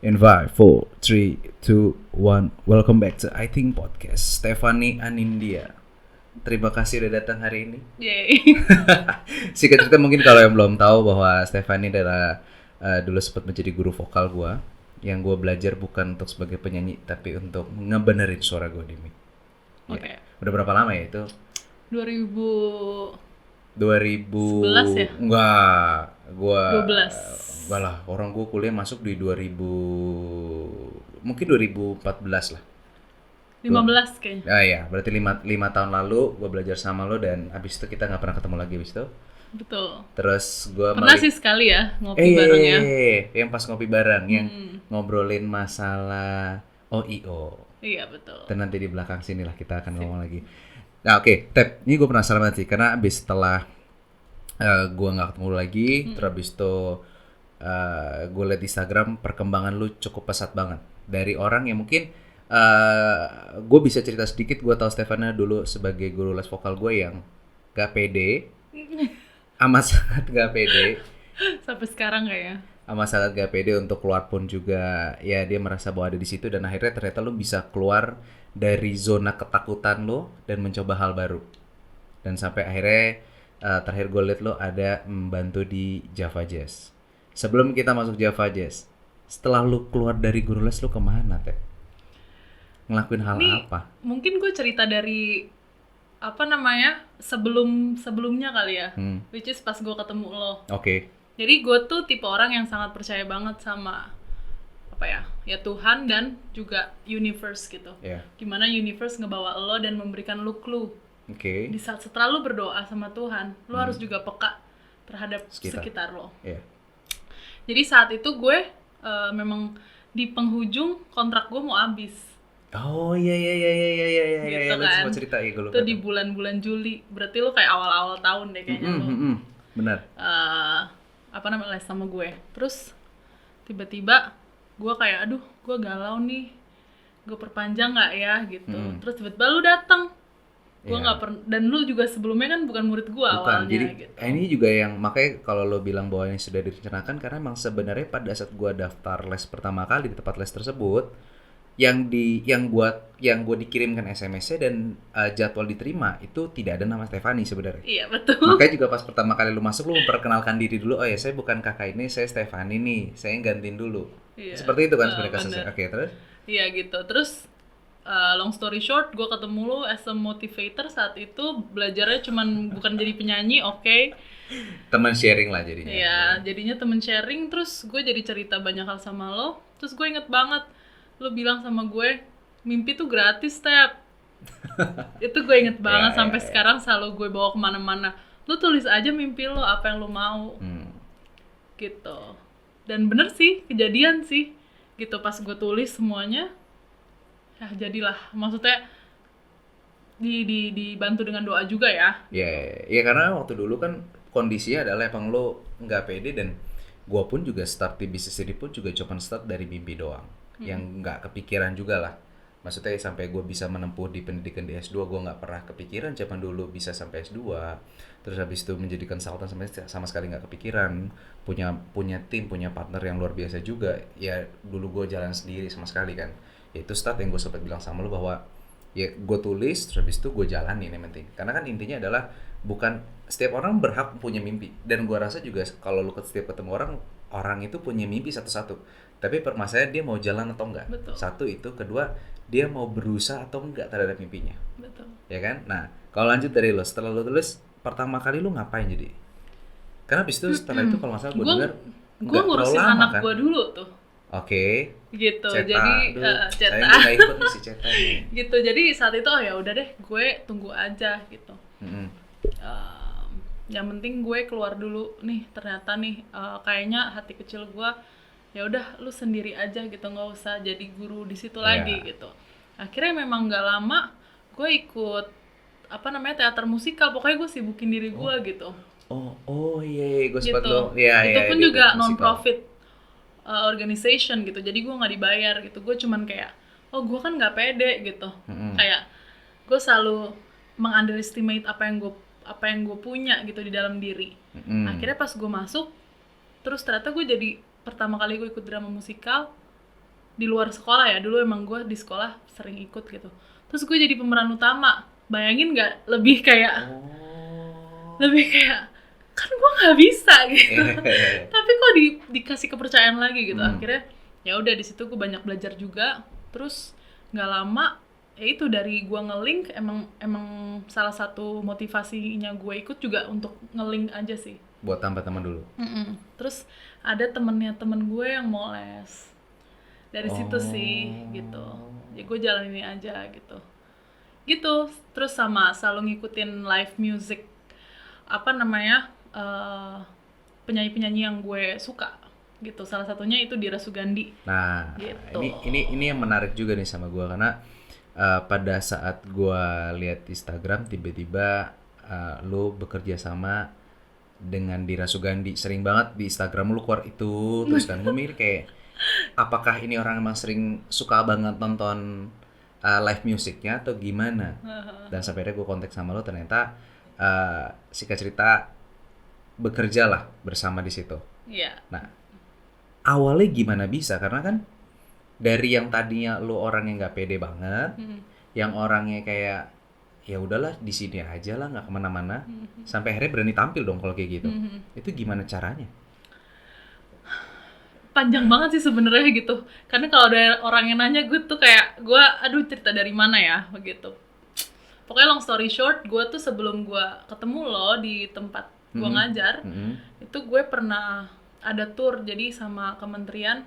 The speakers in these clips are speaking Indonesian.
In 5, 4, 3, 2, 1. Welcome back to I Think Podcast. Stephanie Anindya. Terima kasih udah datang hari ini. Yay. Singkat cerita mungkin kalau yang belum tahu bahwa Stephanie adalah dulu sempat menjadi guru vokal gue. Yang gue belajar bukan untuk sebagai penyanyi tapi untuk ngebenerin suara gue di mic. Oke. Ya. Udah berapa lama ya itu? 2011 ya? Enggak. Gua 12. Enggak lah, orang gue kuliah masuk di 2000, mungkin 2014 lah. 15 kayaknya. Ah iya, berarti 5 tahun lalu gue belajar sama lo dan abis itu kita nggak pernah ketemu lagi abis itu. Betul. Terus gue Pernah sih sekali ya ngopi bareng ya. yang pas ngopi bareng, yang ngobrolin masalah OIO. Iya betul. Dan nanti di belakang sini lah kita akan ngomong lagi. Nah oke, Tep, ini gue penasaran banget sih karena abis setelah gue nggak ketemu lagi, terus abis itu gue liat di Instagram perkembangan lu cukup pesat banget dari orang yang mungkin gue bisa cerita sedikit. Gue tahu Stefana dulu sebagai guru les vokal gue yang gak pede, amat sangat gak pede, Sampai sekarang kayaknya. amat sangat gak pede untuk keluar pun juga ya dia merasa bahwa ada di situ dan akhirnya ternyata lu bisa keluar dari zona ketakutan lo dan mencoba hal baru dan sampai akhirnya terakhir gue liat lo ada membantu di Java Jazz. Sebelum kita masuk Java Jazz, setelah lu keluar dari guru les lu kemana Teh? Ngelakuin hal Ini apa? mungkin gue cerita dari sebelumnya kali ya. Which is pas gue ketemu lo. Oke. Jadi gue tuh tipe orang yang sangat percaya banget sama ya Tuhan dan juga universe gitu. Yeah. Gimana universe ngebawa lo dan memberikan lo clue. Oke. Di saat setelah lo berdoa sama Tuhan, lo harus juga peka terhadap sekitar lo. Yeah. Jadi saat itu gue memang di penghujung kontrak gue mau habis. Oh iya Gitu lu kan. sempat cerita ya gue lupa. Itu di bulan-bulan Juli. Berarti lo kayak awal-awal tahun deh kayaknya lo. Benar. Les sama gue. Terus tiba-tiba gue kayak aduh gue galau nih. Gue perpanjang nggak ya gitu. Terus tiba-tiba lu datang. Gue nggak dan lu juga sebelumnya kan bukan murid gue awalnya. Jadi gitu. ini juga yang makanya kalau lo bilang bahwa ini sudah direncanakan karena emang sebenarnya pada saat gue daftar les pertama kali di tempat les tersebut yang gue dikirimkan SMS-nya dan jadwal diterima itu tidak ada nama Stephanie sebenarnya. Iya betul. Makanya juga pas pertama kali lu masuk lu memperkenalkan diri dulu. Oh ya saya bukan kakak ini, saya Stephanie nih, saya gantiin dulu. Iya. Seperti itu kan sebenarnya kasusnya. Oke, terus? Iya gitu. Terus long story short, gue ketemu lu as a motivator saat itu. Belajarnya cuman bukan jadi penyanyi, oke. Teman sharing lah jadinya. Iya, jadinya temen sharing. Terus gue jadi cerita banyak hal sama lo. Terus gue inget banget lo bilang sama gue, mimpi tuh gratis, Tep. Itu gue inget banget sampai sekarang selalu gue bawa kemana-mana. Lo tulis aja mimpi lo, apa yang lo mau. Gitu. Dan bener sih, kejadian sih. Gitu pas gue tulis semuanya, ya jadilah. Maksudnya dibantu dengan doa juga ya. Iya karena waktu dulu kan kondisinya adalah emang lo nggak pede dan gue pun juga start di bisnis ini pun juga cuma start dari mimpi doang. Yang nggak kepikiran juga lah. Maksudnya sampai gue bisa menempuh di pendidikan di S2 gue nggak pernah kepikiran zaman dulu bisa sampai S2. Terus habis itu menjadi konsultan sama sekali nggak kepikiran. Punya tim, punya partner yang luar biasa juga. Ya dulu gue jalan sendiri sama sekali kan. Ya itu start yang gue sempat bilang sama lo bahwa ya gue tulis terus habis itu gue jalanin yang penting. Karena kan intinya adalah bukan setiap orang berhak punya mimpi. Dan gue rasa juga kalau lu setiap ketemu orang itu punya mimpi satu-satu. Tapi permasalahan dia mau jalan atau enggak. Betul. Satu itu, kedua dia mau berusaha atau enggak terhadap mimpinya. Betul. Ya kan? Nah, kalau lanjut dari lo, setelah lo tulis pertama kali lo ngapain jadi? Karena abis itu setelah itu kalau nggak salah gue dengar gue ngurusin anak kan? Gue dulu tuh. Oke. Gitu. Ceta. Jadi saya nggak ikut nih si Ceta nih. Gitu. Jadi saat itu ya udah deh, gue tunggu aja gitu. Yang penting gue keluar dulu nih. Ternyata nih kayaknya hati kecil gue ya udah lu sendiri aja gitu, nggak usah jadi guru di situ lagi gitu. Akhirnya memang nggak lama gue ikut teater musikal. Pokoknya gue sibukin diri gue gitu. Iya, gue sempat gitu. lo. Iya, itu pun juga non musikal. profit organization gitu. Jadi gue nggak dibayar gitu. Gue cuman kayak gue kan nggak pede gitu. Kayak gue selalu mengunderestimate apa yang gue punya gitu di dalam diri. Akhirnya pas gue masuk, terus ternyata gue jadi pertama kali gue ikut drama musikal, di luar sekolah ya. Dulu emang gue di sekolah sering ikut gitu. Terus gue jadi pemeran utama. Bayangin nggak? Lebih kayak kan gue nggak bisa gitu. Tapi kok dikasih kepercayaan lagi gitu. Akhirnya ya udah di situ gue banyak belajar juga. Terus nggak lama ya itu dari gue nge-link emang salah satu motivasinya gue ikut juga untuk nge-link aja sih. Buat tambah teman dulu. Terus ada temen gue yang mau les. Dari situ sih gitu. Ya gue jalanin aja gitu. Terus sama selalu ngikutin live music penyanyi-penyanyi yang gue suka gitu. Salah satunya itu Dira Sugandi. Nah, gitu. ini yang menarik juga nih sama gue karena pada saat gue lihat Instagram tiba-tiba lo bekerja sama dengan Dira Sugandi. Sering banget di Instagram lu keluar itu terus kan gue mikir kayak apakah ini orang emang sering suka banget nonton live musiknya atau gimana? Dan sampai akhirnya gue kontak sama lo, ternyata singkat cerita bekerja lah bersama di situ. Iya. Nah, awalnya gimana bisa? Karena kan dari yang tadinya lo orang yang nggak pede banget, yang orangnya kayak ya udahlah di sini aja lah nggak kemana-mana, sampai akhirnya berani tampil dong kalau kayak gitu. Itu gimana caranya? Panjang banget sih sebenarnya gitu. Karena kalau ada orang yang nanya gue tuh kayak aduh cerita dari mana ya begitu. Pokoknya long story short, gue tuh sebelum gue ketemu lo di tempat gue ngajar, itu gue pernah ada tour jadi sama kementerian.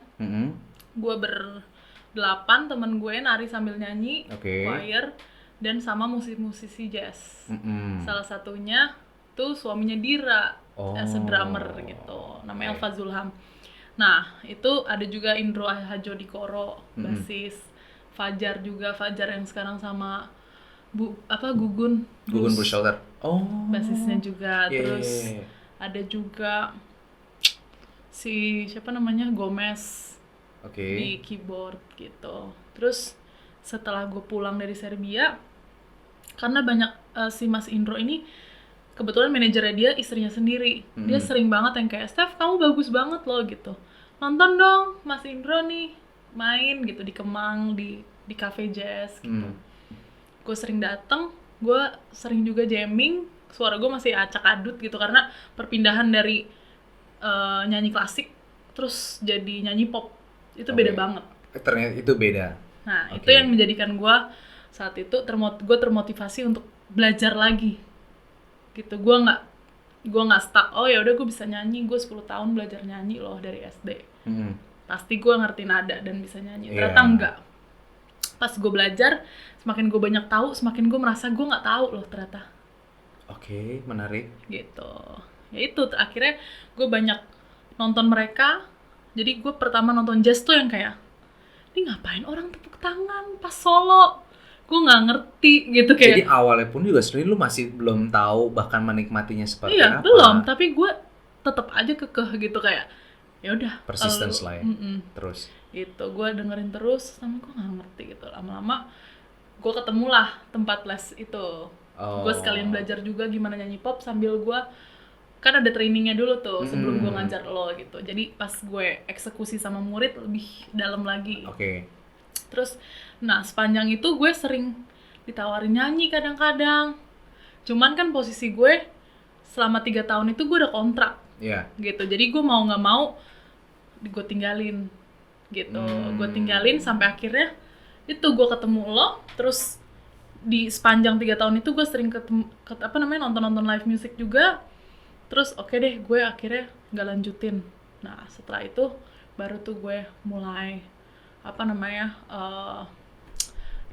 Gue ber-8 temen gue nari sambil nyanyi, choir, dan sama musisi-musisi jazz. Salah satunya tuh suaminya Dira, as a drummer gitu, namanya Alfa Zulham. Nah, itu ada juga Indro Hajo Dikoro, basis. Fajar yang sekarang sama Gugun Burshelter. Basisnya juga. Terus ada juga si siapa namanya Gomez di keyboard gitu. Terus setelah gue pulang dari Serbia, karena banyak si Mas Indro ini kebetulan manajernya dia istrinya sendiri. Dia sering banget yang kayak, Steph kamu bagus banget loh gitu. Nonton dong Mas Indro nih main gitu di Kemang, di cafe jazz gitu. Gue sering dateng, gue sering juga jamming. Suara gue masih acak adut gitu karena perpindahan dari nyanyi klasik terus jadi nyanyi pop itu beda banget. Ternyata itu beda. Nah itu yang menjadikan gue saat itu gue termotivasi untuk belajar lagi. Gitu, gue nggak stuck. Oh ya udah gue bisa nyanyi, gue 10 tahun belajar nyanyi loh dari SD. Pasti gue ngerti nada dan bisa nyanyi. Ternyata enggak. Pas gue belajar, semakin gue banyak tahu, semakin gue merasa gue nggak tahu loh ternyata. Menarik. Gitu. Ya itu akhirnya gue banyak nonton mereka. Jadi gue pertama nonton jazz tuh yang kayak, ini ngapain orang tepuk tangan pas solo? Gue nggak ngerti gitu kayak. Jadi awalnya pun juga sebenarnya lu masih belum tahu bahkan menikmatinya seperti Iya, apa. belum, tapi gue tetap aja kekeh gitu kayak ya udah persistence lah ya. Terus itu gue dengerin terus sama gue nggak ngerti gitu. Lama-lama gue ketemulah tempat les itu. Gue sekalian belajar juga gimana nyanyi pop sambil gue kan ada trainingnya dulu tuh sebelum gue ngajar lo gitu. Jadi pas gue eksekusi sama murid lebih dalam lagi. Terus, nah sepanjang itu gue sering ditawarin nyanyi kadang-kadang. Cuman kan posisi gue selama 3 tahun itu gue udah kontrak. Gitu, jadi gue mau gak mau gue tinggalin gitu. Gue tinggalin sampai akhirnya itu gue ketemu lo. Terus di sepanjang 3 tahun itu gue sering nonton-nonton live music juga. Terus oke deh gue akhirnya gak lanjutin. Nah setelah itu baru tuh gue mulai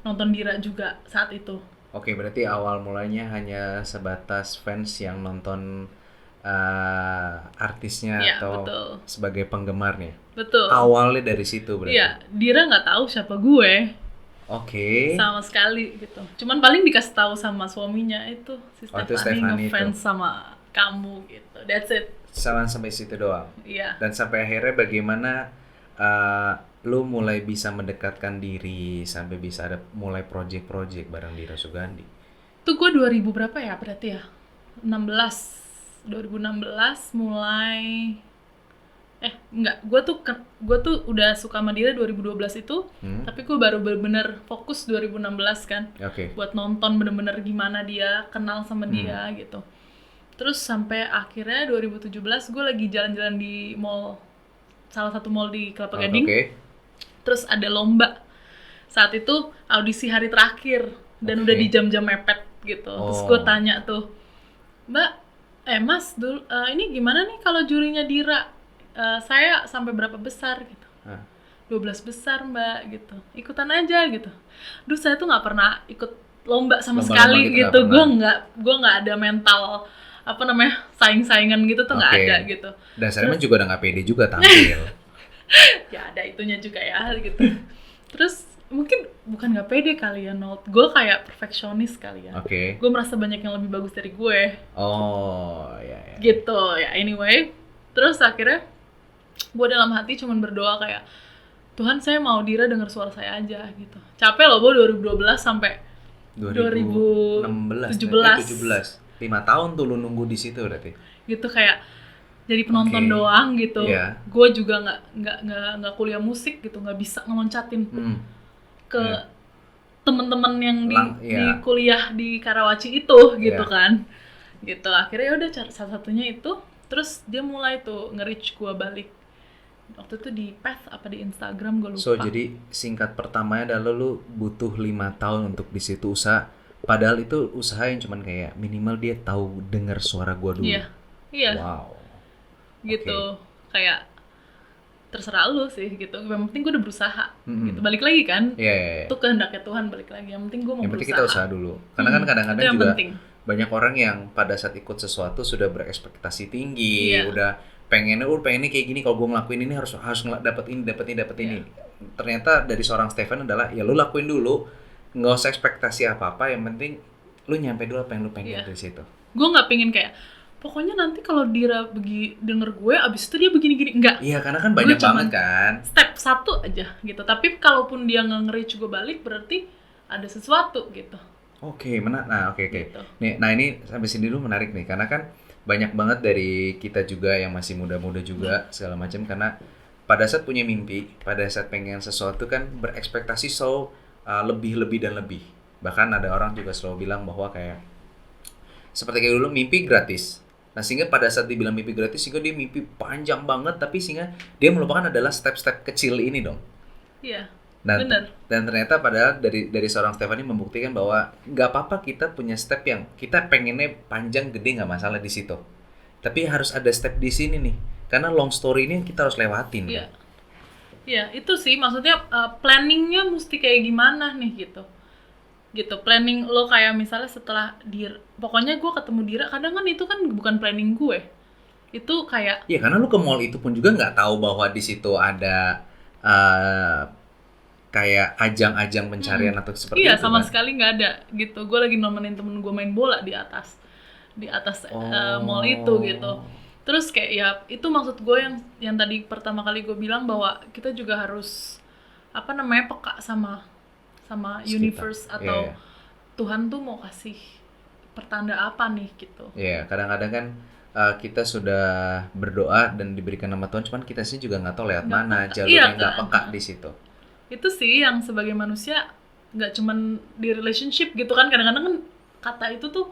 nonton Dira juga saat itu. Berarti awal mulanya hanya sebatas fans yang nonton artisnya atau betul. Sebagai penggemarnya. Betul. Awalnya dari situ berarti. Iya, Dira nggak tahu siapa gue. Sama sekali gitu. Cuman paling dikasih tahu sama suaminya itu si Stefani ngefans sama kamu gitu. That's it. Sampai situ doang. Iya. Dan sampai akhirnya bagaimana lu mulai bisa mendekatkan diri sampai bisa ada mulai project bareng Dira Sugandi. Itu gue 2000 berapa ya berarti ya? 2016 mulai enggak, gue tuh udah suka sama Dira 2012 itu, tapi gue baru bener-bener fokus 2016 kan, buat nonton bener-bener gimana dia, kenal sama dia gitu. Terus sampai akhirnya 2017 gue lagi jalan-jalan di mall, salah satu mall di Kelapa Gading, terus ada lomba. Saat itu audisi hari terakhir dan udah di jam-jam mepet gitu. Terus gue tanya tuh, Mbak, Mas, ini gimana nih kalau jurinya Dira? Saya sampai berapa besar gitu? 12 besar Mbak gitu. Ikutan aja gitu. Duh, saya tuh nggak pernah ikut lomba sama sekali gitu. Gue nggak ada mental saing-saingan gitu tuh nggak ada gitu. Dan saya juga udah nggak pede juga tampil. Ya ada itunya juga ya gitu. Terus mungkin bukan nggak pede kali ya, Nold. Gue kayak perfeksionis kali ya. Gue merasa banyak yang lebih bagus dari gue. Ya. Gitu ya. Anyway, terus akhirnya gue dalam hati cuman berdoa kayak, Tuhan, saya mau Dira denger suara saya aja gitu. Capek loh gue 2012 sampai 2017. 5 tahun tuh lu nunggu di situ berarti. Gitu kayak jadi penonton doang gitu. Gue juga nggak kuliah musik gitu, nggak bisa ngeloncatin ke teman-teman yang di kuliah di Karawaci itu gitu kan. Gitu akhirnya udah salah satunya itu. Terus dia mulai tuh nge-reach gue balik. Waktu itu di Path apa di Instagram gue lupa. So jadi singkat pertamanya adalah lu butuh 5 tahun untuk di situ usaha. Padahal itu usaha yang cuman kayak minimal dia tahu dengar suara gue dulu. Iya. Wow. Gitu. Kayak terserah lu sih gitu. Yang penting gue udah berusaha. Gitu. Balik lagi kan. Itu kehendaknya Tuhan, balik lagi. Yang penting gue mau berusaha. Yang penting kita usaha dulu. Karena kan kadang-kadang juga banyak orang yang pada saat ikut sesuatu sudah berekspektasi tinggi, udah pengennya kayak gini, kalau gue ngelakuin ini harus dapat ini. Ternyata dari seorang Stefan adalah ya lu lakuin dulu, nggak usah ekspektasi apa-apa, yang penting lu nyampe dulu apa yang lu pengen dari situ. Gue nggak pengen kayak pokoknya nanti kalau Dira denger gue abis itu dia begini-gini, enggak. Iya, karena kan banyak banget kan. Step 1 aja gitu. Tapi kalaupun dia nge-reach gue balik berarti ada sesuatu gitu. Oke. Gitu. Nih, nah ini sampai sini dulu menarik nih, karena kan banyak banget dari kita juga yang masih muda-muda juga segala macam, karena pada saat punya mimpi, pada saat pengen sesuatu kan berekspektasi lebih dan lebih. Bahkan ada orang juga selalu bilang bahwa kayak seperti kayak dulu mimpi gratis. Nah, sehingga pada saat dibilang mimpi gratis, sehingga dia mimpi panjang banget, tapi sehingga dia melupakan adalah step-step kecil ini dong. Iya. Dan ternyata padahal dari seorang Stefani membuktikan bahwa nggak apa-apa kita punya step yang kita pengennya panjang gede, nggak masalah di situ. Tapi harus ada step di sini nih, karena long story ini kita harus lewatin. Iya. Kan? Iya, itu sih maksudnya planningnya mesti kayak gimana nih gitu. Planning lo kayak misalnya setelah pokoknya gue ketemu Dira, kadang kan itu kan bukan planning gue. Itu kayak iya, karena lo ke mall itu pun juga nggak tahu bahwa di situ ada kayak ajang-ajang pencarian atau seperti itu. Iya, sama sekali nggak ada gitu. Gue lagi nemenin temen gue main bola di atas mall itu gitu. Terus kayak ya itu maksud gue yang tadi pertama kali gue bilang bahwa kita juga harus peka sama universe atau Tuhan tuh mau kasih pertanda apa nih gitu. Iya, kadang-kadang kan kita sudah berdoa dan diberikan nama Tuhan, cuman kita sih juga nggak tahu lewat mana jalurnya, nggak peka di situ. Itu sih yang sebagai manusia nggak cuman di relationship gitu kan, kadang-kadang kan kata itu tuh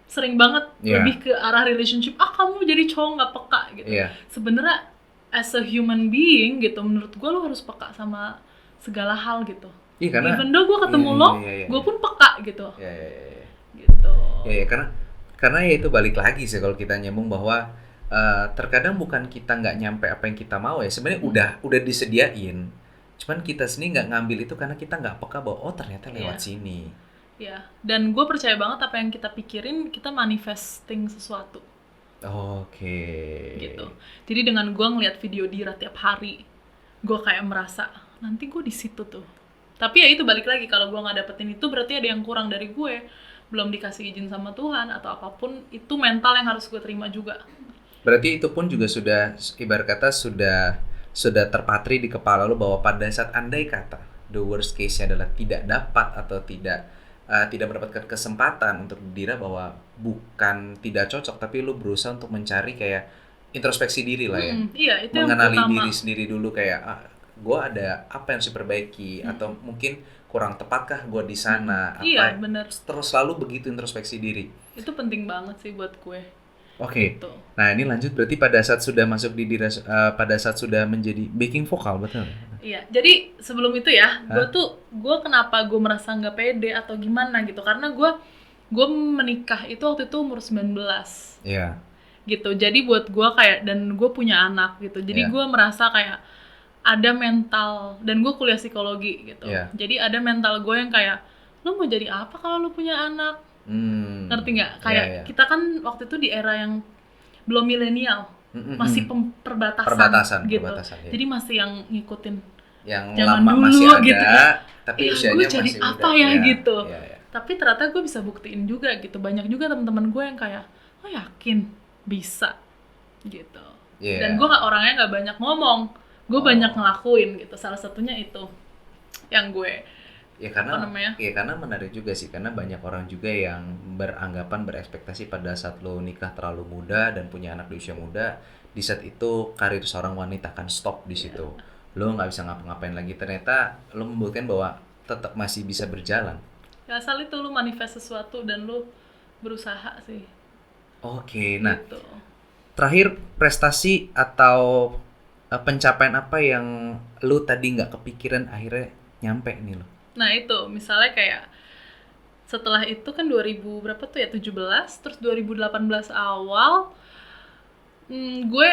sering banget lebih ke arah relationship, kamu jadi cowok nggak peka gitu. Sebenarnya as a human being gitu, menurut gue lo harus peka sama segala hal gitu. Karena even though gue ketemu lo, gue pun peka gitu. Gitu. Karena ya itu balik lagi sih kalau kita nyambung bahwa terkadang bukan kita nggak nyampe apa yang kita mau ya, sebenarnya udah disediain. Cuman kita sendiri nggak ngambil itu karena kita nggak peka bahwa ternyata lewat sini. Iya, dan gue percaya banget apa yang kita pikirin, kita manifesting sesuatu. Oke. Gitu. Jadi dengan gue ngeliat video Dira tiap hari, gue kayak merasa nanti gue di situ tuh. Tapi ya itu balik lagi, kalau gue nggak dapetin itu berarti ada yang kurang dari gue, belum dikasih izin sama Tuhan atau apapun, itu mental yang harus gue terima juga. Berarti itu pun juga sudah ibarat kata sudah terpatri di kepala lo bahwa pada saat andai kata the worst case-nya adalah tidak dapat atau tidak mendapatkan kesempatan untuk Dira, bahwa bukan tidak cocok tapi lo berusaha untuk mencari kayak introspeksi diri lah ya. Iya, itu yang Mengenali utama. diri sendiri dulu kayak gue ada apa yang harus diperbaiki atau mungkin kurang tepatkah gue di sana Iya, apa bener. terus selalu begitu introspeksi diri. Itu penting banget sih buat gue. Oke. Gitu. Nah, ini lanjut berarti pada saat sudah masuk di pada saat sudah menjadi backing vokal, betul? Iya, jadi sebelum itu ya, gue kenapa gue merasa nggak pede atau gimana gitu, karena gue menikah itu waktu itu umur 19 Iya. gitu. Jadi buat gue kayak, dan gue punya anak gitu, jadi Iya. gue merasa kayak ada mental, dan gue kuliah psikologi gitu. Iya. Jadi ada mental gue yang kayak, lo mau jadi apa kalau lo punya anak? Ngerti nggak? Kayak Iya. kita kan waktu itu di era yang belum milenial, masih perbatasan gitu. Perbatasan, ya. Jadi masih yang ngikutin yang zaman lama dulu masih ada, gitu ya. tapi Gue usianya jadi masih apa muda. ya gitu. Iya, iya. Tapi ternyata gue bisa buktiin juga gitu. Banyak juga teman-teman gue yang kayak, lo yakin bisa gitu. Iya. Dan gue orangnya nggak banyak ngomong, gue banyak ngelakuin gitu. Salah satunya itu yang gue Ya karena, apa namanya? ya karena menarik juga sih, karena banyak orang juga yang beranggapan berekspektasi pada saat lo nikah terlalu muda dan punya anak di usia muda, di saat itu karir seorang wanita akan stop di situ. Lo nggak bisa ngapa-ngapain lagi. Ternyata lo membuktikan bahwa tetap masih bisa berjalan. Ya asal itu lu manifest sesuatu dan lu berusaha sih. Oke, nah Gitu. terakhir prestasi atau pencapaian apa yang lo tadi nggak kepikiran akhirnya nyampe nih lo? Nah itu, misalnya kayak setelah itu kan 2000 berapa tuh ya, 17, terus 2018 awal gue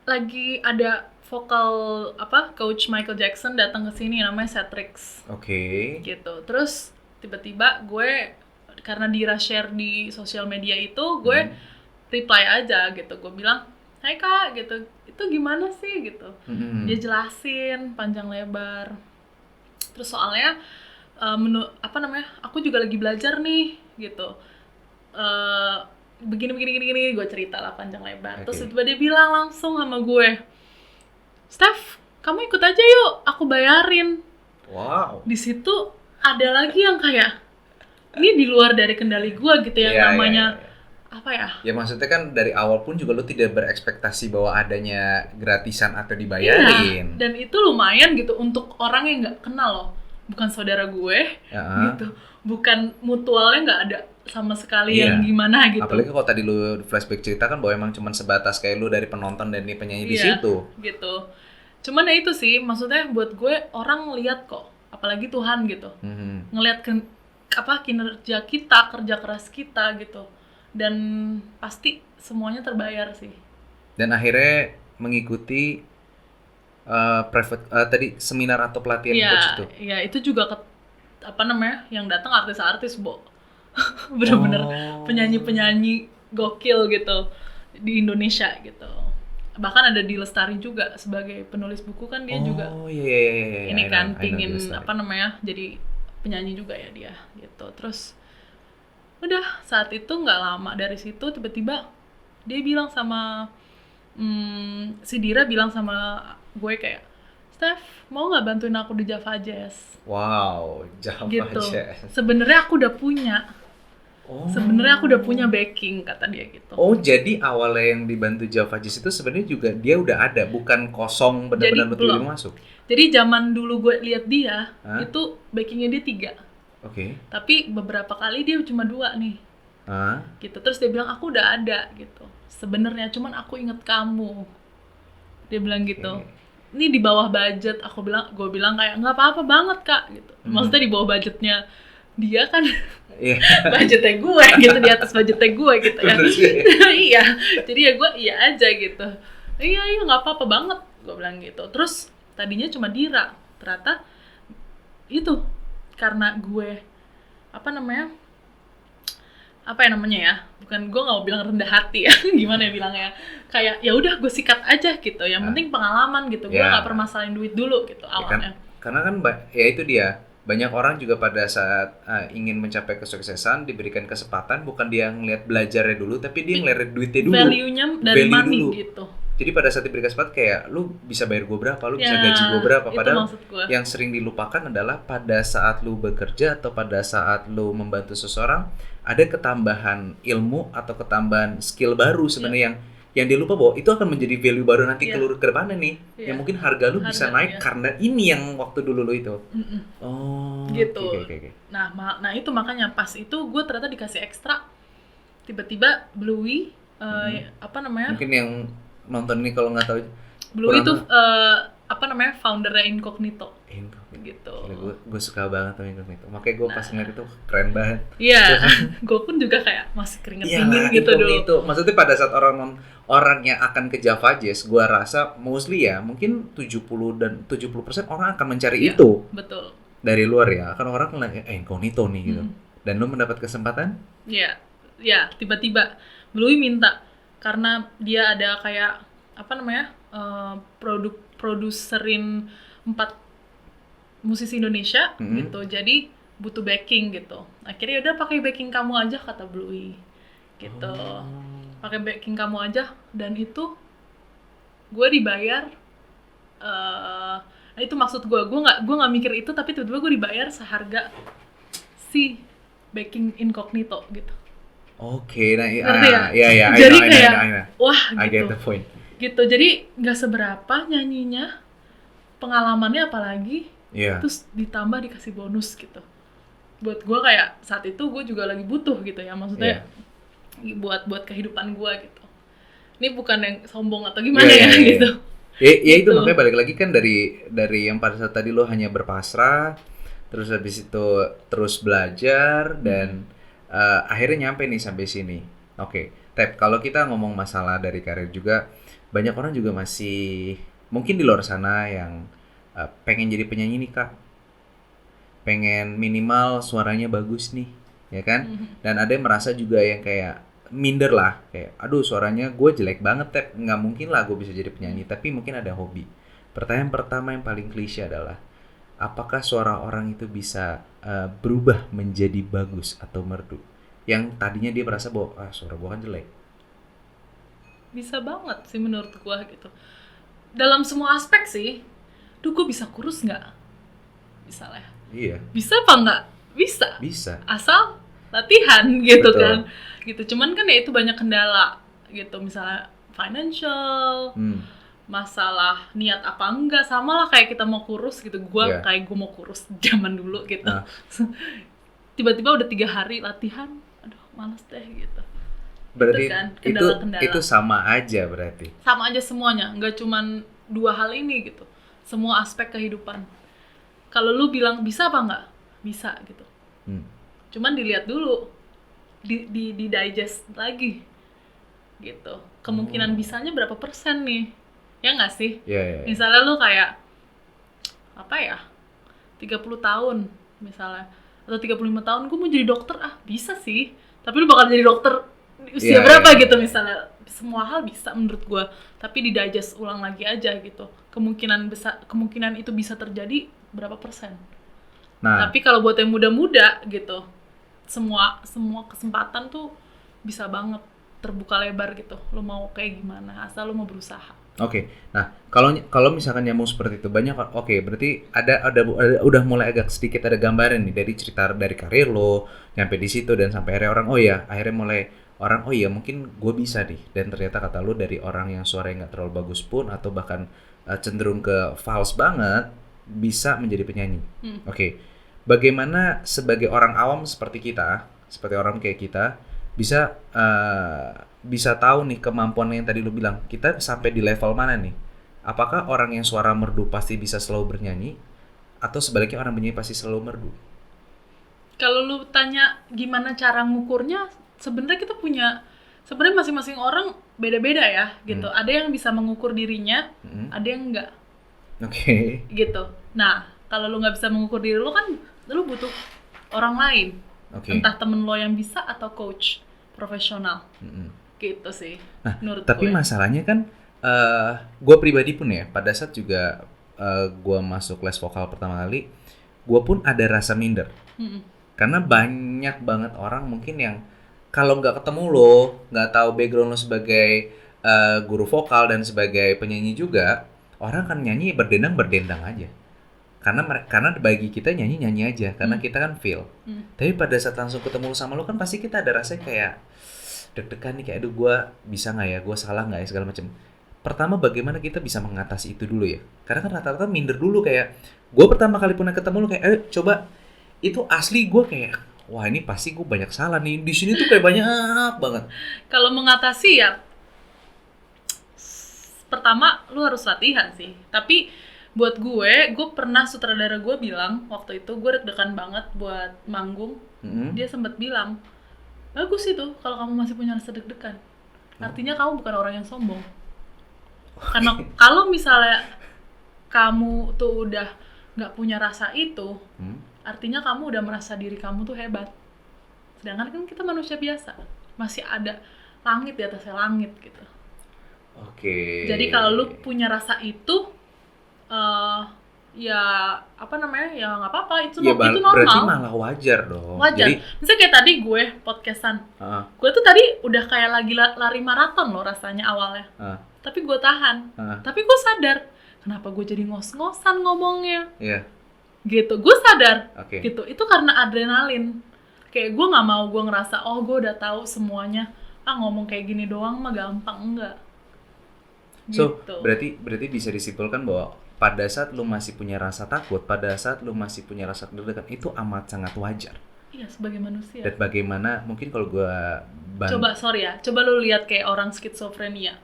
lagi ada vokal coach Michael Jackson datang ke sini, namanya Cetrix. Oke. Gitu. Terus tiba-tiba gue karena share di sosial media itu, gue reply aja gitu. Gue bilang, "Hai Kak," gitu. "Itu gimana sih?" gitu. Dia jelasin panjang lebar. Terus soalnya aku juga lagi belajar nih gitu. Begini gue cerita lah panjang lebar. Terus tiba-tiba dia bilang langsung sama gue, "Steph, kamu ikut aja yuk, aku bayarin." Wow. Di situ ada lagi yang kayak ini di luar dari kendali gue gitu ya, namanya apa ya? Ya maksudnya kan dari awal pun juga lo tidak berekspektasi bahwa adanya gratisan atau dibayarin. Iya, dan itu lumayan gitu untuk orang yang nggak kenal loh, bukan saudara gue gitu, bukan mutualnya nggak ada sama sekali yang gimana gitu. Apalagi kalau tadi lu flashback cerita kan bahwa emang cuma sebatas kayak lu dari penonton dan penyanyi di situ. Gitu. Cuman ya itu sih, maksudnya buat gue orang lihat kok, apalagi Tuhan gitu, ngelihat kinerja kita, kerja keras kita gitu, dan pasti semuanya terbayar sih. Dan akhirnya mengikuti private tadi seminar atau pelatihan coach itu. Iya, itu juga yang datang artis-artis, bener-bener penyanyi-penyanyi gokil gitu di Indonesia gitu. Bahkan ada di Lestari juga sebagai penulis buku kan, dia juga ini kan pingin jadi penyanyi juga ya dia gitu. Terus udah saat itu nggak lama dari situ tiba-tiba dia bilang sama si Dira bilang sama gue kayak, "Steph, mau nggak bantuin aku di Java Jazz?" Wow, Java gitu. Jazz. Sebenarnya aku udah punya backing, kata dia gitu. Oh, jadi awalnya yang dibantu Java Jazz itu sebenarnya juga dia udah ada, bukan kosong benar-benar betul masuk. Jadi zaman dulu gue lihat dia, itu backingnya dia 3. Oke. Tapi beberapa kali dia cuma 2 nih. Gitu. Terus dia bilang, "Aku udah ada gitu. Sebenarnya cuman aku inget kamu." Dia bilang gitu. Ini di bawah budget. Gue bilang kayak nggak apa-apa banget Kak gitu. Maksudnya di bawah budgetnya dia kan. Budgetnya gue gitu, di atas budgetnya gue gitu ya. Iya. Jadi ya gue iya aja gitu. Iya nggak apa-apa banget, gue bilang gitu. Terus tadinya cuma Dira, ternyata itu karena gue bukan, gue nggak mau bilang rendah hati ya, gimana ya bilangnya, kayak ya udah gue sikat aja gitu, yang penting pengalaman gitu, gue nggak permasalahin duit dulu gitu awalnya. Karena kan ya itu dia, banyak orang juga pada saat ingin mencapai kesuksesan diberikan kesempatan, bukan dia ngeliat belajarnya dulu, tapi dia ngeliat duitnya dulu, value-nya dari money dulu. Gitu. Jadi pada saat diberikan kesempatan kayak lu bisa bayar gue berapa, lu bisa gaji gue berapa, padahal yang sering dilupakan adalah pada saat lu bekerja atau pada saat lu membantu seseorang ada ketambahan ilmu atau ketambahan skill baru sebenarnya yang dia lupa bahwa itu akan menjadi value baru nanti Iya. ke depannya nih. Iya. Yang mungkin harga lu bisa Harga, naik iya. karena ini yang waktu dulu lu itu. Mm-mm. Oh, Gitu. oke. Nah itu makanya pas itu gue ternyata dikasih ekstra, tiba-tiba Bluey apa namanya, Mungkin yang nonton ini kalau nggak tahu Bluey kurang itu apa namanya, foundernya Incognito gitu. Gue suka banget sama Incognito. Makanya gue pas ngeliat itu keren banget. Iya, gue pun juga kayak masih keringet dingin Iyalah, gitu dulu. Incognito. Maksudnya pada saat orang yang akan ke Java Jazz, gue rasa mostly ya mungkin 70% orang akan mencari Iya, itu betul. dari luar ya. Kan orang ngeliat Incognito nih gitu. Dan lu mendapat kesempatan? Iya, ya tiba-tiba Bluey minta karena dia ada kayak apa namanya, produserin 4 musisi Indonesia gitu, jadi butuh backing gitu. Akhirnya udah pakai backing kamu aja kata Bluey gitu. Pakai backing kamu aja, dan itu gue dibayar. Nah itu maksud gue nggak mikir itu, tapi tiba-tiba gue dibayar seharga si backing Incognito gitu. Oke, nah Ngerti ya? iya, Jadi I kayak know. wah I get gitu. the point. Gitu, jadi nggak seberapa nyanyinya, pengalamannya apalagi, Iya. terus ditambah dikasih bonus gitu. Buat gue kayak saat itu gue juga lagi butuh gitu ya, maksudnya buat kehidupan gue gitu. Ini bukan yang sombong atau gimana gitu. Ya itu Gitu. makanya balik lagi kan dari yang pada saat tadi lo hanya berpasrah, terus habis itu terus belajar dan akhirnya nyampe nih sampai sini. Oke, Tep, kalau kita ngomong masalah dari karir juga, banyak orang juga masih mungkin di luar sana yang pengen jadi penyanyi nih Kak. Pengen minimal suaranya bagus nih, ya kan? Dan ada yang merasa juga yang kayak minder lah, kayak aduh suaranya gue jelek banget Tep, nggak mungkin lah gue bisa jadi penyanyi, tapi mungkin ada hobi. Pertanyaan pertama yang paling klise adalah, apakah suara orang itu bisa berubah menjadi bagus atau merdu? Yang tadinya dia merasa bahwa suara gue kan jelek. Bisa banget sih menurut gue gitu. Dalam semua aspek sih. Duh, gue bisa kurus nggak? Bisa lah. Iya. Bisa apa nggak? Bisa. Bisa. Asal latihan gitu. Betul. Kan. Gitu. Cuman kan ya itu banyak kendala gitu. Misalnya financial, masalah niat apa enggak, sama lah kayak kita mau kurus gitu. Kayak gue mau kurus zaman dulu gitu. Tiba-tiba udah 3 hari latihan, aduh males deh gitu. Berarti kan, kendala-kendala. itu sama aja berarti. Sama aja semuanya, nggak cuman 2 hal ini gitu. Semua aspek kehidupan. Kalau lu bilang bisa apa nggak? Bisa gitu. Cuman dilihat dulu, di digest lagi gitu. Kemungkinan bisanya berapa persen nih? Ya nggak sih? Yeah. Misalnya lu kayak apa ya? 30 tahun misalnya, atau 35 tahun gue mau jadi dokter, bisa sih. Tapi lu bakal jadi dokter usia berapa gitu misalnya. Semua hal bisa menurut gue, tapi digest ulang lagi aja gitu. Kemungkinan itu bisa terjadi berapa persen. Nah, tapi kalau buat yang muda-muda gitu, semua kesempatan tuh bisa banget terbuka lebar gitu. Lo mau kayak gimana, asal lo mau berusaha. Oke. Nah, kalau misalkan nyambung seperti itu banyak, berarti ada udah mulai agak sedikit ada gambaran nih dari cerita dari karir lo nyampe di situ dan sampai akhirnya akhirnya mulai orang mungkin gue bisa nih, dan ternyata kata lo dari orang yang suaranya nggak terlalu bagus pun atau bahkan cenderung ke false banget bisa menjadi penyanyi. Oke. Bagaimana sebagai orang awam seperti orang kayak kita bisa tahu nih kemampuan yang tadi lu bilang, kita sampai di level mana nih? Apakah orang yang suara merdu pasti bisa selalu bernyanyi atau sebaliknya orang bernyanyi pasti selalu merdu? Kalau lu tanya gimana cara ngukurnya, sebenarnya sebenarnya masing-masing orang beda-beda ya gitu. Ada yang bisa mengukur dirinya, ada yang enggak. Oke. Gitu. Nah, kalau lu nggak bisa mengukur diri lu kan, lu butuh orang lain. Entah temen lo yang bisa atau coach profesional. Gitu sih. Nah, menurut tapi gue. masalahnya kan gue pribadi pun ya, pada saat juga gue masuk les vokal pertama kali, gue pun ada rasa minder. Karena banyak banget orang mungkin yang kalau nggak ketemu lo, nggak tahu background lo sebagai guru vokal dan sebagai penyanyi juga, orang kan nyanyi berdendang aja. Karena bagi kita nyanyi aja, karena kita kan feel. Tapi pada saat langsung ketemu sama lo kan pasti kita ada rasa kayak deg-degan nih kayak aduh gue bisa nggak ya, gue salah nggak ya segala macam. Pertama bagaimana kita bisa mengatasi itu dulu ya, karena kan rata-rata minder dulu. Kayak gue pertama kali pernah ketemu lu kayak coba itu asli gue kayak wah ini pasti gue banyak salah nih di sini tuh kayak banyak banget. Kalau mengatasi ya, pertama lu harus latihan sih. Tapi buat gue pernah sutradara gue bilang waktu itu gue deg-degan banget buat manggung. Dia sempat bilang, bagus itu kalau kamu masih punya rasa deg-degan. Artinya kamu bukan orang yang sombong. Karena kalau misalnya kamu tuh udah nggak punya rasa itu, artinya kamu udah merasa diri kamu tuh hebat. Sedangkan kan kita manusia biasa, masih ada langit di atasnya langit gitu. Oke. Jadi kalau lu punya rasa itu, ya apa namanya, ya nggak apa-apa, itu Ya, itu normal. berarti malah wajar dong. Wajar. Jadi, Misalnya kayak tadi gue podcastan, gue tuh tadi udah kayak lagi lari maraton loh rasanya awalnya. Tapi gue tahan. Tapi gue sadar, kenapa gue jadi ngos-ngosan ngomongnya. Iya. Gitu, gue sadar. Oke. Gitu, itu karena adrenalin. Kayak gue nggak mau gue ngerasa, oh gue udah tahu semuanya. Ngomong kayak gini doang mah gampang, enggak. So, Gitu. berarti bisa disimpulkan bahwa pada saat lu masih punya rasa takut, pada saat lu masih punya rasa deg-degan, itu amat sangat wajar. Iya, sebagai manusia. Dan bagaimana, mungkin kalau gua Coba lu lihat kayak orang skizofrenia.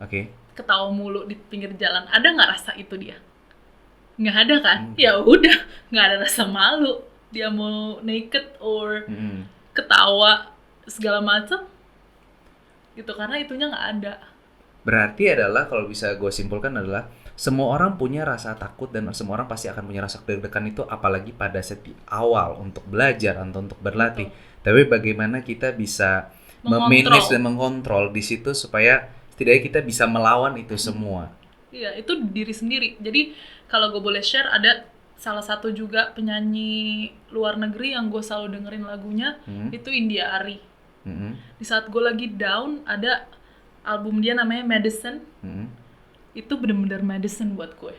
Oke. Ketawa mulu di pinggir jalan, ada nggak rasa itu dia? Nggak ada kan? Ya udah, nggak ada rasa malu. Dia mau naked or ketawa segala macam, gitu, karena itunya nggak ada. Berarti adalah kalau bisa gue simpulkan adalah semua orang punya rasa takut dan semua orang pasti akan punya rasa deg-degan itu, apalagi pada saat di awal untuk belajar atau untuk berlatih. Tapi bagaimana kita bisa memanage dan mengontrol di situ supaya setidaknya kita bisa melawan itu semua. Iya, itu diri sendiri. Jadi kalau gue boleh share, ada salah satu juga penyanyi luar negeri yang gue selalu dengerin lagunya, itu India Arie. Di saat gue lagi down, ada album dia namanya Medicine. Itu bener-bener medicine buat gue.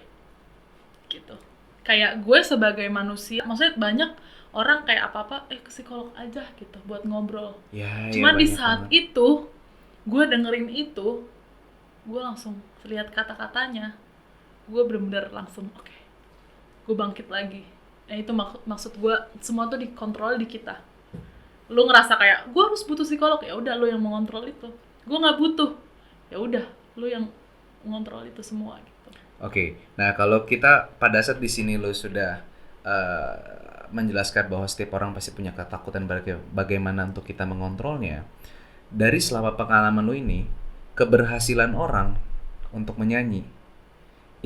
Gitu. Kayak gue sebagai manusia, maksudnya banyak orang kayak apa-apa, ke psikolog aja gitu buat ngobrol. Cuma di saat itu, gue dengerin itu, gue langsung lihat kata-katanya, gue bener-bener langsung oke, gue bangkit lagi. Itu maksud gue, semua tuh dikontrol di kita. Lu ngerasa kayak gue harus butuh psikolog, ya udah lu yang mengontrol itu. Gue nggak butuh, ya udah lu yang mengontrol itu semua gitu. Oke. Nah, kalau kita pada saat di sini lu sudah menjelaskan bahwa setiap orang pasti punya ketakutan, bagaimana untuk kita mengontrolnya. Dari selama pengalaman lu ini, keberhasilan orang untuk menyanyi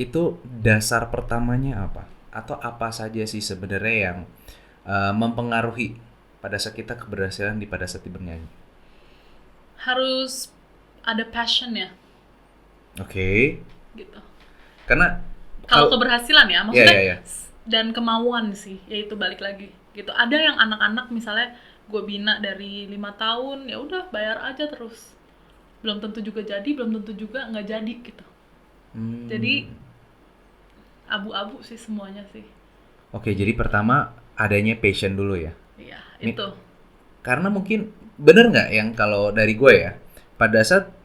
itu dasar pertamanya apa? Atau apa saja sih sebenarnya yang mempengaruhi pada saat kita keberhasilan pada saat bernyanyi? Harus ada passion ya. Oke. Gitu. Karena kalau keberhasilan ya, maksudnya iya. Dan kemauan sih, yaitu balik lagi. Gitu. Ada yang anak-anak misalnya gue bina dari 5 tahun, ya udah bayar aja terus. Belum tentu juga jadi, belum tentu juga nggak jadi gitu. Jadi abu-abu sih semuanya sih. Oke, jadi pertama adanya passion dulu ya. Iya, itu. Karena mungkin bener nggak yang kalau dari gue ya, pada saat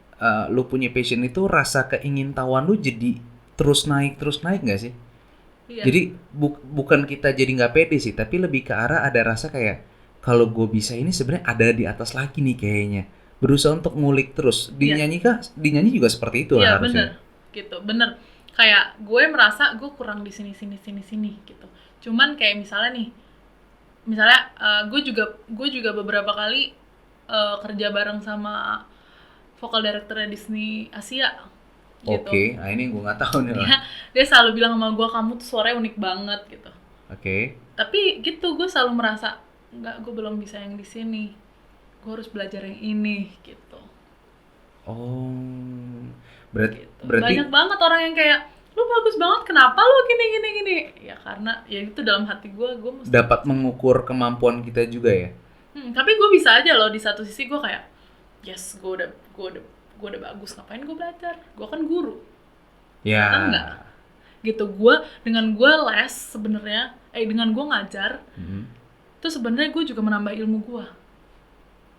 lu punya passion itu rasa keingintahuan lu jadi terus naik nggak sih? Iya. Jadi bukan kita jadi nggak pede sih, tapi lebih ke arah ada rasa kayak kalau gue bisa ini sebenarnya ada di atas lagi nih kayaknya. Berusaha untuk ngulik terus. Dinyanyi juga seperti itu lah harusnya. Iya, bener. Gitu, bener. Kayak gue merasa gue kurang di sini gitu. Cuman kayak misalnya gue juga beberapa kali kerja bareng sama vokal directornya Disney Asia. Gitu. Oke, ini gue nggak tahu nih lah. Dia selalu bilang sama gue, kamu tuh suaranya unik banget gitu. Oke. Tapi gitu, gue selalu merasa enggak, gue belum bisa yang di sini. Gue harus belajar yang ini gitu. Oh, berarti banyak banget orang yang kayak lu bagus banget, kenapa lu gini. Ya karena ya itu dalam hati gue mesti dapat mengukur kemampuan kita juga ya. Tapi gue bisa aja loh, di satu sisi gue kayak yes, gue udah bagus, ngapain gue belajar, gue kan guru. Ya. Kan enggak gitu. Dengan gue les sebenarnya dengan gue ngajar itu sebenarnya gue juga menambah ilmu gue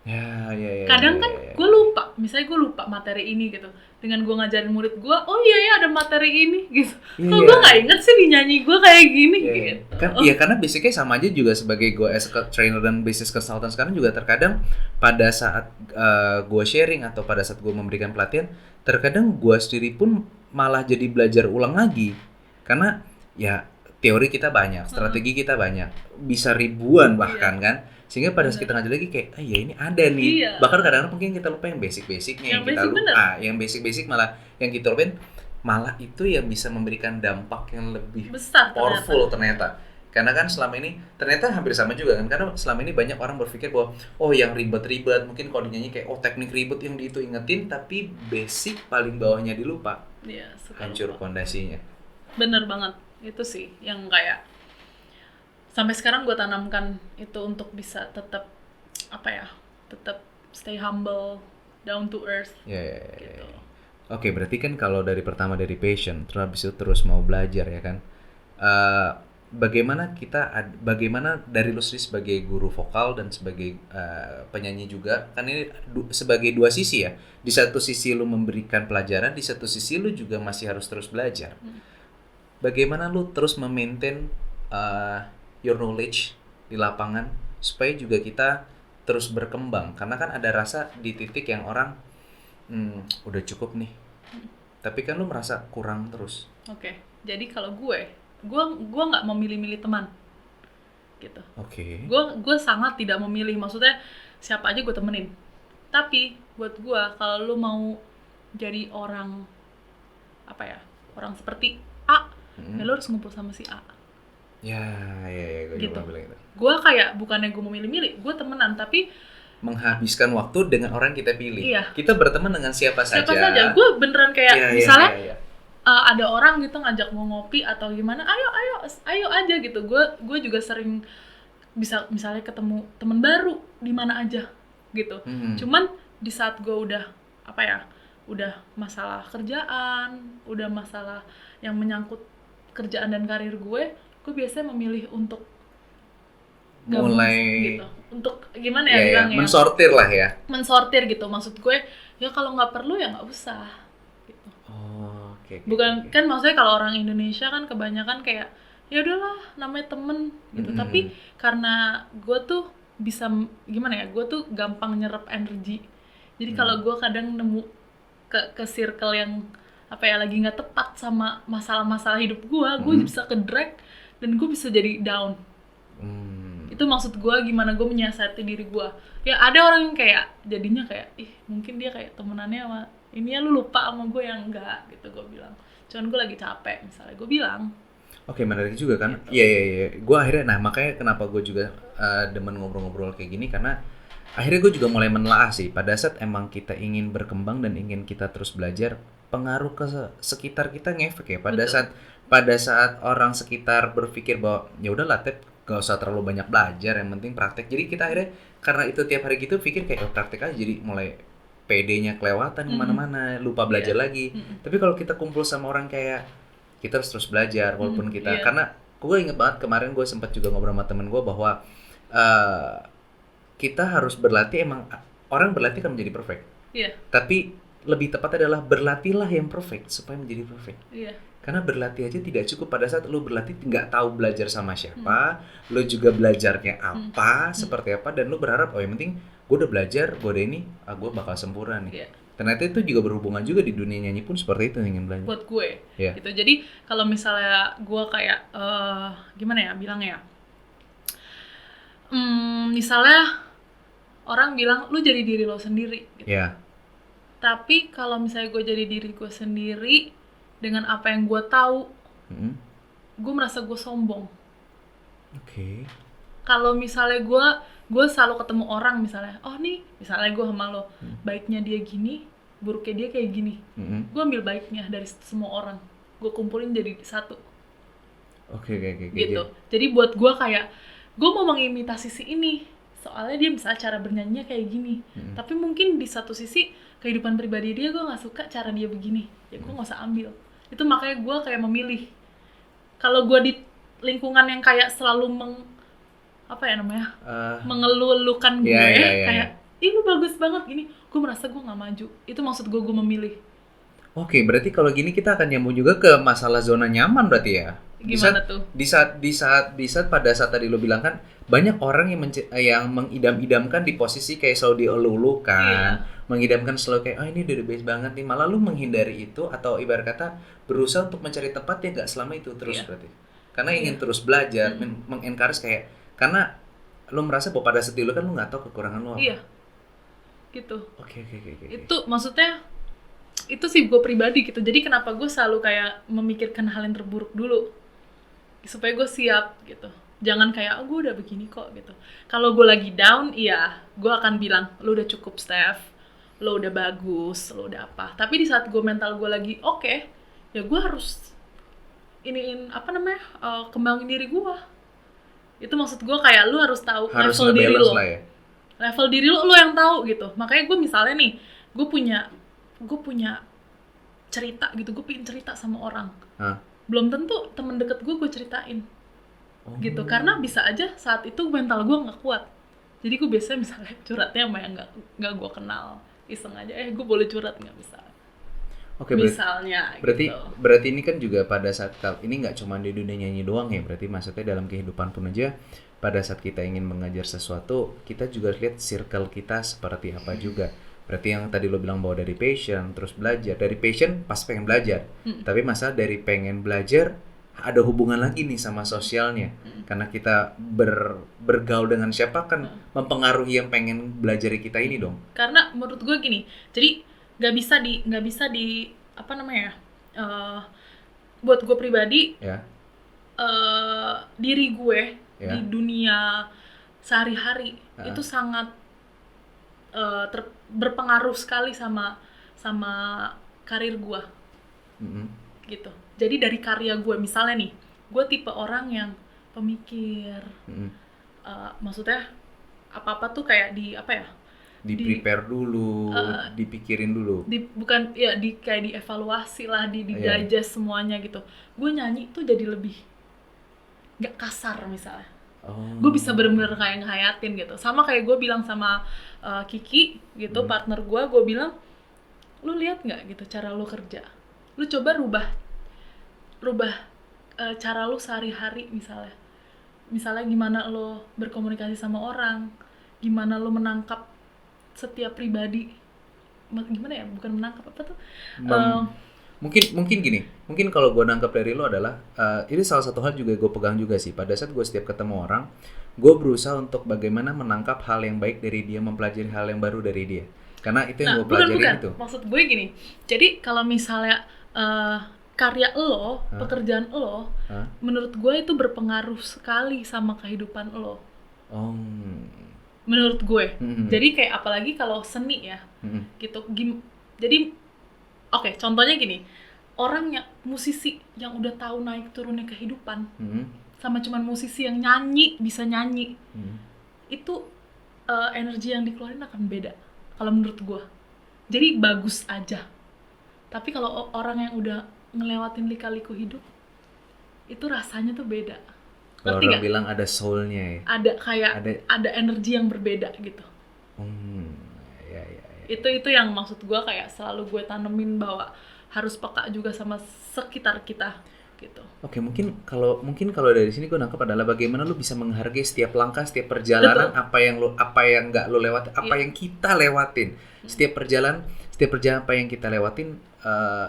Ya, Kadang kan gue lupa, misalnya gue lupa materi ini gitu. Dengan gue ngajarin murid gue, oh iya ya ada materi ini gitu. Iya, Kok iya. gue nggak inget sih di nyanyi gue kayak gini Iya, gitu. kan iya karena basicnya sama aja juga sebagai gue as a trainer dan business consultant sekarang juga terkadang pada saat gue sharing atau pada saat gue memberikan pelatihan terkadang gue sendiri pun malah jadi belajar ulang lagi karena ya teori kita banyak, strategi kita banyak, bisa ribuan bahkan kan sehingga pada saat kita ngajar lagi kayak ya ini ada nih bahkan kadang-kadang mungkin kita lupa yang basic-basicnya yang kita lupa yang basic-basic malah yang kita lupain malah itu yang bisa memberikan dampak yang lebih besar powerful ternyata. Karena kan selama ini ternyata hampir sama juga kan karena selama ini banyak orang berpikir bahwa oh yang ribet-ribet mungkin kalau dinyanyi kayak oh teknik ribet yang di itu ingetin tapi basic paling bawahnya dilupa. Iya, hancur fondasinya. Bener banget. Itu sih yang kayak sampai sekarang gue tanamkan itu untuk bisa tetap tetap stay humble, down to earth. Gitu. Oke, berarti kan kalau dari pertama dari passion, terus habis itu terus mau belajar ya kan. Bagaimana dari lu sendiri sebagai guru vokal dan sebagai penyanyi juga, kan ini sebagai dua sisi ya. Di satu sisi lu memberikan pelajaran, di satu sisi lu juga masih harus terus belajar. Bagaimana lu terus memaintain your knowledge di lapangan supaya juga kita terus berkembang, karena kan ada rasa di titik yang orang udah cukup nih. Tapi kan lu merasa kurang terus. Oke. Jadi kalau gue nggak memilih-milih teman. Gitu. Oke. Gue sangat tidak memilih, maksudnya siapa aja gue temenin. Tapi buat gue kalau lu mau jadi orang orang seperti A, ya lu harus ngumpul sama si A. Ya, gue gitu. juga bilang gitu. Gue kayak bukannya gue memilih-milih, gue temenan tapi menghabiskan waktu dengan orang yang kita pilih. Iya. Kita berteman dengan siapa saja. Gue beneran kayak misalnya ada orang gitu ngajak gue ngopi atau gimana, ayo aja gitu. Gue juga sering bisa misalnya ketemu teman baru di mana aja gitu. Cuman di saat gue udah udah masalah kerjaan, udah masalah yang menyangkut kerjaan dan karir gue biasanya memilih untuk gabung, mulai gitu. Untuk gimana ya bilangnya? Mensortir lah ya. Mensortir gitu. Maksud gue ya kalau nggak perlu ya nggak usah gitu. Okay. Bukan kan maksudnya kalau orang Indonesia kan kebanyakan kayak ya udahlah namanya temen gitu. Tapi karena gue tuh bisa gimana ya? Gue tuh gampang nyerap energi. Jadi kalau gue kadang nemu ke circle yang lagi nggak tepat sama masalah-masalah hidup gue bisa ke drag dan gue bisa jadi down. Itu maksud gue gimana gue menyiasati diri gue. Ya ada orang yang kayak jadinya kayak mungkin dia kayak temenannya sama ini ya lu lupa sama gue yang enggak gitu gue bilang. Cuman gue lagi capek misalnya gue bilang. Oke, menarik juga kan. Iya. Gue akhirnya makanya kenapa gue juga demen ngobrol-ngobrol kayak gini karena akhirnya gue juga mulai menelaah sih pada saat emang kita ingin berkembang dan ingin kita terus belajar, pengaruh ke sekitar kita ngefek ya. Pada saat orang sekitar berpikir bahwa ya udahlah Tep, gak usah terlalu banyak belajar, yang penting praktek. Jadi kita akhirnya karena itu tiap hari gitu pikir kayak praktek aja, jadi mulai PD-nya kelewatan kemana-mana, lupa belajar lagi. Tapi kalau kita kumpul sama orang kayak kita harus terus belajar walaupun kita karena gue inget banget kemarin gue sempat juga ngobrol sama temen gue bahwa kita harus berlatih. Emang orang berlatih kan menjadi perfect. Tapi lebih tepat adalah berlatihlah yang perfect supaya menjadi perfect. Karena berlatih aja tidak cukup. Pada saat lu berlatih nggak tahu belajar sama siapa, lu juga belajarnya apa, seperti apa, dan lu berharap yang penting gue udah belajar, gue udah ini, gue bakal sempurna nih. Ternyata itu juga berhubungan juga di dunia nyanyi pun seperti itu ingin belajar. Buat gue, gitu. Jadi kalau misalnya gue kayak gimana ya bilangnya? Misalnya orang bilang lu jadi diri lo sendiri. Gitu. Tapi kalau misalnya gue jadi diri gue sendiri dengan apa yang gue tahu, gue merasa gue sombong. Kalau misalnya gue selalu ketemu orang misalnya, misalnya gue sama lo, baiknya dia gini, buruknya dia kayak gini. Gue ambil baiknya dari semua orang, gue kumpulin jadi satu. Gitu. Jadi buat gue kayak, gue mau mengimitasi si ini, soalnya dia misalnya cara bernyanyinya kayak gini. Tapi mungkin di satu sisi kehidupan pribadi dia gue nggak suka cara dia begini, ya gue nggak usah ambil. Itu makanya gue kayak memilih. Kalau gue di lingkungan yang kayak selalu mengeluh-elukan gue, kayak ih lu bagus banget gini, gue merasa gue nggak maju. Itu maksud gue memilih. Oke, berarti kalau gini kita akan nyambung juga ke masalah zona nyaman berarti ya. Di Gimana saat tuh? di saat pada saat tadi lo bilang kan banyak orang yang mengidam-idamkan di posisi kayak selalu dielulukan, Iya. mengidamkan selalu kayak ini udah the best banget nih. Malah lu menghindari itu atau ibarat kata berusaha untuk mencari tempat yang nggak selama itu terus Iya. berarti. Karena ingin Iya. terus belajar, mengencourage kayak karena lu merasa bahwa pada saat dulu kan lu nggak tahu kekurangan lu apa. Iya, gitu. Oke. Itu maksudnya itu sih gue pribadi gitu. Jadi kenapa gue selalu kayak memikirkan hal yang terburuk dulu supaya gue siap gitu. Jangan kayak gue udah begini kok gitu. Kalau gue lagi down, iya, gue akan bilang lu udah cukup Steph, lu udah bagus, lu udah apa. Tapi di saat gue mental gue lagi oke, ya gue harus iniin apa namanya kembangin diri gue. Itu maksud gue kayak lu harus tahu Harus level diri nge-balance lo. lah ya. Level diri lo yang tahu gitu. Makanya gue misalnya nih, gue punya cerita gitu, gue pengen cerita sama orang. Hah? Belum tentu temen deket gue ceritain Oh. gitu, karena bisa aja saat itu mental gue nggak kuat. Jadi gue biasanya misalnya curhatnya sama yang nggak gue kenal, iseng aja, gue boleh curhat nggak, bisa Oke, misalnya berarti gitu. berarti ini kan juga pada saat ini nggak cuma di dunia nyanyi doang ya, berarti maksudnya dalam kehidupan pun aja pada saat kita ingin mengajar sesuatu kita juga lihat circle kita seperti apa juga. Berarti yang tadi lo bilang bahwa dari passion terus belajar, dari passion pas pengen belajar, tapi masa dari pengen belajar ada hubungan lagi nih sama sosialnya, karena kita bergaul dengan siapa kan mempengaruhi yang pengen belajar kita ini dong. Karena menurut gue gini, jadi nggak bisa di apa namanya buat gue pribadi, Ya. diri gue Ya. di dunia sehari-hari Ah. itu sangat berpengaruh sekali sama karir gue Mm-mm. gitu. Jadi dari karya gue, misalnya nih, gue tipe orang yang pemikir, Mm-mm. maksudnya apa-apa tuh kayak di apa ya, Di prepare dulu, dipikirin dulu. bukan ya, kayak dievaluasi lah, di Iya. digest semuanya gitu. Gue nyanyi tuh jadi lebih nggak kasar misalnya. Oh. Gue bisa bener-bener kayak ngehayatin gitu. Sama kayak gue bilang sama Kiki gitu, partner gue bilang, lu lihat nggak gitu cara lu kerja, lu coba rubah cara lu sehari-hari, misalnya gimana lo berkomunikasi sama orang, gimana lo menangkap setiap pribadi, gimana ya, bukan menangkap apa tuh, Mungkin gini, mungkin kalau gue nangkep dari lo adalah ini salah satu hal juga gue pegang juga sih. Pada saat gue setiap ketemu orang, gue berusaha untuk bagaimana menangkap hal yang baik dari dia, mempelajari hal yang baru dari dia. Karena itu yang gue pelajarin bukan. itu. Maksud gue gini, jadi kalau misalnya karya lo, pekerjaan lo, menurut gue itu berpengaruh sekali sama kehidupan lo. Oh. Menurut gue. Jadi kayak apalagi kalau seni ya, gitu. Jadi oke, contohnya gini, orang yang musisi yang udah tahu naik turunnya kehidupan, sama cuman musisi yang bisa nyanyi, itu energi yang dikeluarin akan beda. Kalau menurut gue, jadi bagus aja. Tapi kalau orang yang udah ngelewatin lika-liku hidup, itu rasanya tuh beda. Kalau Ngerti orang gak? bilang ada soulnya ya. Ada kayak ada energi yang berbeda gitu. Ya. Itu yang maksud gue, kayak selalu gue tanemin bahwa harus peka juga sama sekitar kita gitu. Oke, mungkin kalau dari sini gue nangkep adalah bagaimana lu bisa menghargai setiap langkah, setiap perjalanan. Betul. apa yang nggak lu lewatin, apa yang kita lewatin. Setiap perjalanan apa yang kita lewatin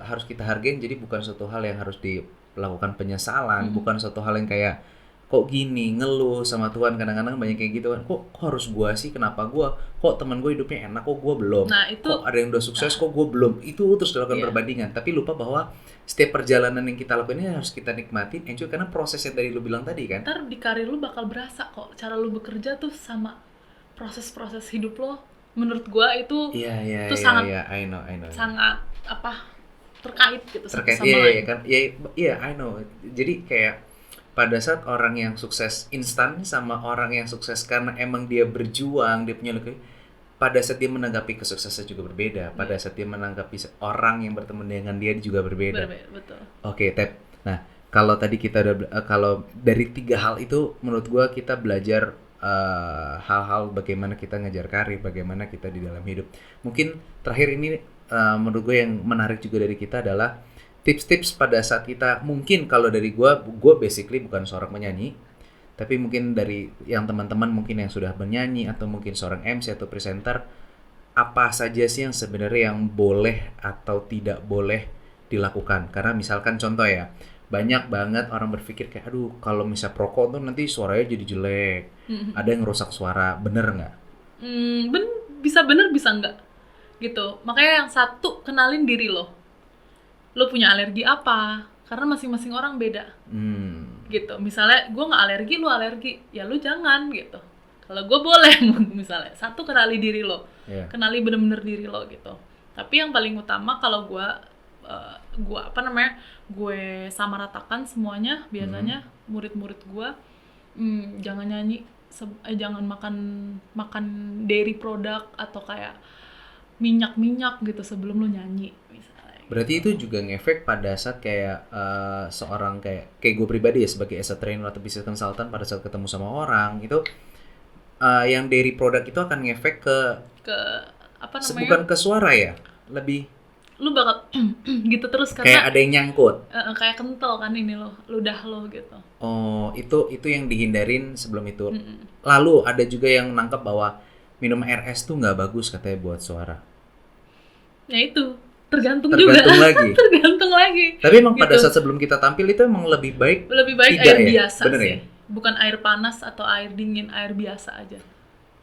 harus kita hargain. Jadi bukan suatu hal yang harus dilakukan penyesalan, bukan suatu hal yang kayak kok gini, ngeluh sama Tuhan. Kadang-kadang banyak kayak gitu kan, kok harus gua sih, kenapa gua, kok teman gue hidupnya enak kok gua belum, kok ada yang udah sukses kok gua belum. Itu terus dilakukan perbandingan, tapi lupa bahwa setiap perjalanan yang kita lakukan ini harus kita nikmatin, enjoy, karena proses yang tadi lu bilang tadi kan. Ntar di karir lu bakal berasa kok, cara lu bekerja tuh sama proses-proses hidup lo. Menurut gua itu sangat I know. sangat terkait gitu sama lain. Kan, I know. Jadi kayak pada saat orang yang sukses instan sama orang yang sukses karena emang dia berjuang, dia punya pada saat dia menanggapi kesuksesan juga berbeda. Pada saat dia menanggapi orang yang bertemu dengan dia juga berbeda. Betul. Oke, Tep. Nah, kalau tadi kita kalau dari 3 hal itu menurut gua kita belajar hal-hal bagaimana kita ngejar karir, bagaimana kita di dalam hidup. Mungkin terakhir ini menurut gue yang menarik juga dari kita adalah tips-tips pada saat kita, mungkin kalau dari gue basically bukan seorang penyanyi, tapi mungkin dari yang teman-teman mungkin yang sudah menyanyi atau mungkin seorang MC atau presenter, apa saja sih yang sebenarnya yang boleh atau tidak boleh dilakukan? Karena misalkan contoh ya, banyak banget orang berpikir kayak, aduh kalau misal perokok tuh nanti suaranya jadi jelek, ada yang ngerusak suara, bener nggak? Bisa bener bisa enggak gitu. Makanya yang satu, kenalin diri lo punya alergi apa, karena masing-masing orang beda gitu. Misalnya gue nggak alergi, lu alergi, ya lu jangan gitu. Kalau gue boleh misalnya, satu, kenali diri lo, kenali bener-bener diri lo gitu. Tapi yang paling utama kalau gue gue samaratakan semuanya biasanya, murid-murid gue jangan nyanyi, jangan makan dairy product atau kayak minyak gitu sebelum lo nyanyi misalnya. Berarti itu juga ngefek pada saat kayak seorang kayak gue pribadi ya, sebagai as a trainer atau business consultant, pada saat ketemu sama orang itu yang dairy product itu akan ngefek ke apa namanya? Bukan ke suara ya, lebih lu bakal gitu terus kayak karena ada yang nyangkut. Kayak kental kan ini ludah lo gitu. Oh, itu yang dihindarin sebelum itu. Lalu ada juga yang nangkep bahwa minum air es tuh nggak bagus katanya buat suara. Ya itu tergantung juga. Lagi. Tergantung lagi. Tapi emang pada saat sebelum kita tampil itu emang lebih baik air biasa bener sih. Ya? Bukan air panas atau air dingin, air biasa aja.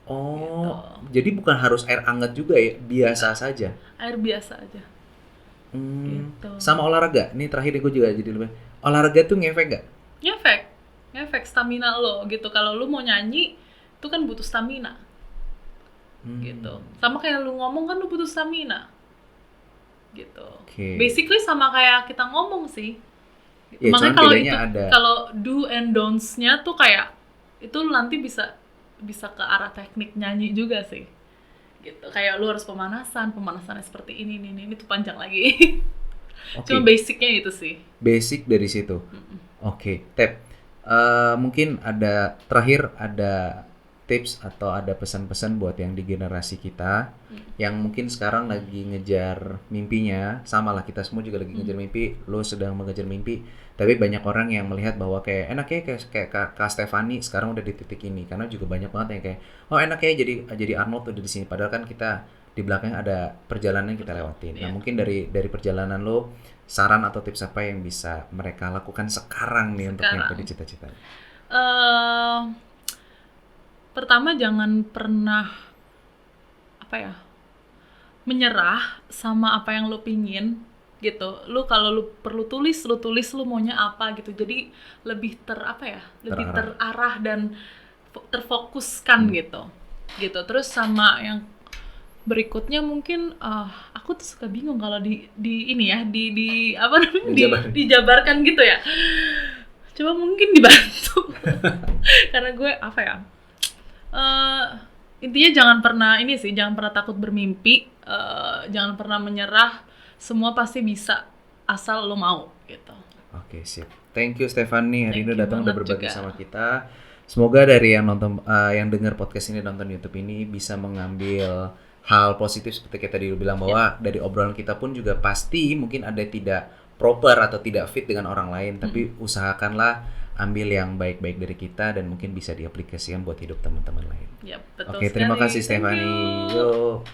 Oh, gitu. Jadi bukan harus air hangat juga ya, biasa saja. Air biasa aja. Gitu. Sama olahraga, nih terakhir gue juga jadi lebih, olahraga tuh ngefek gak? Ngefek stamina lo gitu. Kalau lu mau nyanyi, itu kan butuh stamina. Gitu. Sama kayak lu ngomong kan lu butuh stamina. Gitu. Okay. Basically sama kayak kita ngomong sih. Gitu. Ya, makanya kalau do and don'ts-nya tuh kayak itu nanti bisa ke arah teknik nyanyi juga sih. Gitu. Kayak lu harus pemanasannya seperti ini tuh panjang lagi. Okay. Cuma basicnya itu sih. Basic dari situ. Oke, Tep. Mungkin terakhir ada tips atau ada pesan-pesan buat yang di generasi kita yang mungkin sekarang lagi ngejar mimpinya, sama lah kita semua juga lagi ngejar mimpi, lo sedang mengejar mimpi, tapi banyak orang yang melihat bahwa kayak enaknya kayak Kak Stefani sekarang udah di titik ini, karena juga banyak banget yang kayak enaknya jadi Arnold udah di sini, padahal kan kita di belakang ada perjalanan yang kita lewatin. Nah, mungkin dari perjalanan lo, saran atau tips apa yang bisa mereka lakukan sekarang nih untuk nyampe di cita-citanya? Pertama, jangan pernah menyerah sama apa yang lo pingin gitu. Lu kalau lu perlu tulis lu maunya apa gitu. Jadi lebih terarah dan terfokuskan gitu. Terus sama yang berikutnya mungkin aku tuh suka bingung kalau dijabarkan gitu ya. Coba mungkin dibantu. Karena gue intinya jangan pernah takut bermimpi, jangan pernah menyerah, semua pasti bisa asal lo mau gitu. Oke, sip. Thank you Stefani, hari ini datang udah berbagi sama kita. Semoga dari yang nonton, yang dengar podcast ini, nonton YouTube ini bisa mengambil hal positif seperti kita tadi bilang, bahwa dari obrolan kita pun juga pasti mungkin ada tidak proper atau tidak fit dengan orang lain, tapi usahakanlah ambil yang baik-baik dari kita dan mungkin bisa diaplikasikan buat hidup teman-teman lain. Yep, betul. Oke, terima kasih Stefani. Yo.